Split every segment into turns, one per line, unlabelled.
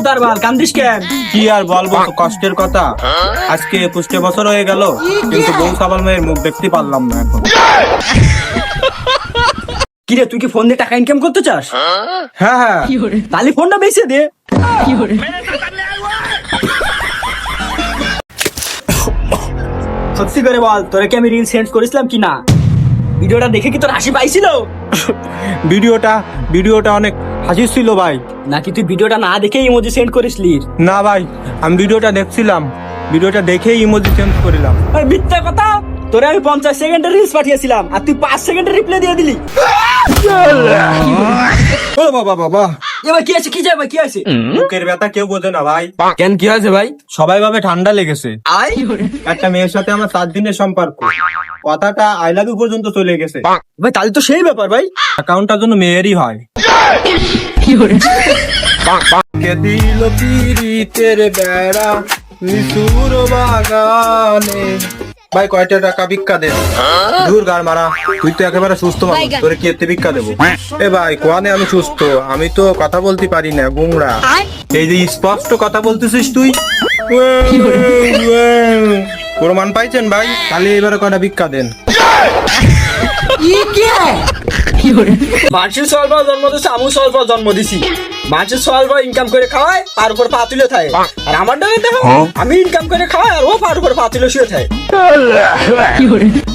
ভূতার বাল কান্দিস কেন?
কি আর বলবো, তো কষ্টের কথা। আজকে 21 বছর হয়ে গেল, কিন্তু বউ সাবাল মেয়ের মুখ দেখতে পারলাম না এখন।
কিরে তুই কি ফোন দিয়ে টাকা ইনকাম করতে চাস?
হ্যাঁ হ্যাঁ,
তাহলে ফোনটা বেচে দে। সত্যি করে বল, তোরে কি আমি রিল সেন্ড করেছিলাম কি না? ভিডিওটা দেখে কি তোর হাসি পাইছিল?
ভিডিওটা অনেক হাসি ছিল ভাই।
নাকি তুই ভিডিওটা না দেখে ইমোজি সেন্ড করিসলি?
না ভাই, আমি ভিডিওটা দেখছিলাম, ভিডিওটা দেখেই ইমোজি চেঞ্জ করিলাম।
ওই মিথ্যা কথা! তোরে আমি 50 সেকেন্ডের রিলস পাঠিয়েছিলাম আর তুই 5 সেকেন্ডের রিপ্লাই দিয়ে দিলি।
ও বাবা বাবা,
এবার কি আছে, কি যাবে, কি আছে?
বুকের ব্যথা কেউ বোঝে না ভাই।
কেন, কি আছে ভাই?
সবাই ভাবে ঠান্ডা লেগেছে।
আই
একটা মেয়ের সাথে আমার 7 দিনের সম্পর্ক, কথাটা আই লাভ ইউ পর্যন্ত চলে গেছে।
ভাই তাহলে তো সেই ব্যাপার ভাই।
অ্যাকাউন্টটা জন্য মেয়েরই হয়। কে দিল পিরিতের বেড়া নিসুর বাগানে। ভাই কয়টা টাকা ভিক্ষা দেন? দূর গার মারা, তুই তো একেবারে সুস্থ মানুষ, তোরে কি এতে ভিক্ষা দেবো? এ ভাই কোয়ানে আমি সুস্থ, আমি তো কথা বলতে পারি না, গুংরা। এই যে স্পষ্ট কথা বলতেছিস তুই, প্রমাণ পাইছেন ভাই? তাহলে এবারে কয়টা ভিক্ষা দেন।
মানুষের সলভ জন্ম দিচ্ছে, আমি সলভ জন্ম দিছি। মানুষের সলভ ইনকাম করে খাওয়ায়, তার উপর পা তুলে থাকে। আর আমার ডাকে দেখো, আমি ইনকাম করে খাওয়াই আর ও পার উপর পা তুলে শুয়ে থাকে।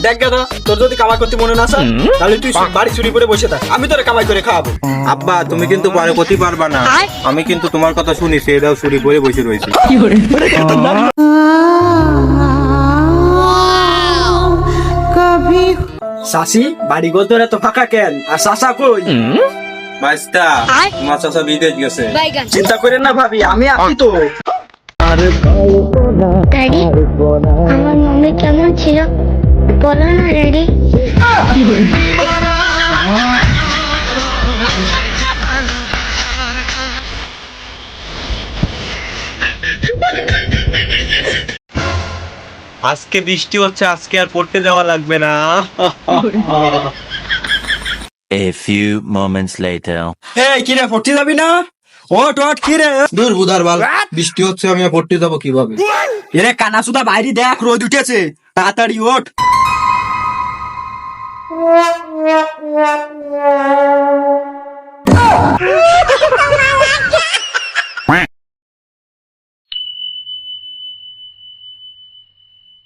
দেখ গাদা, তোর যদি কামাই করতে মনে না চায়, তাহলে তুই বাড়ি চুরি করে বসে থাক, আমি তোরে কামাই করে খাওয়াবো।
আব্বা তুমি কিন্তু পরে করতে পারবা না, আমি কিন্তু তোমার কথা শুনি, সেটাও চুরি করে বসে রয়েছে।
শাসি বাড়ি গোল তোরা তো ফাঁকা কেন? আর শাসা কই?
মাস্তা তোমার চাচা বিদেশ গেছে।
চিন্তা করেন না ভাবি, আমি আছি তো।
ড্যাডি, আমার মাম্মি কেমন ছিল বলো না ড্যাডি।
আজকে বৃষ্টি হচ্ছে, আজকে আর পড়তে যাওয়া লাগবে না।
A few moments later.
এই কিরে পড়তে যাবি না? ওট ওট কিরে?
দূর বুধার বাল, বৃষ্টি হচ্ছে, আমি আর পড়তে যাবো কিভাবে?
এরে কানাসুদা বাইরে দেখ, রোদ উঠেছে, তাড়াতাড়ি ওঠ।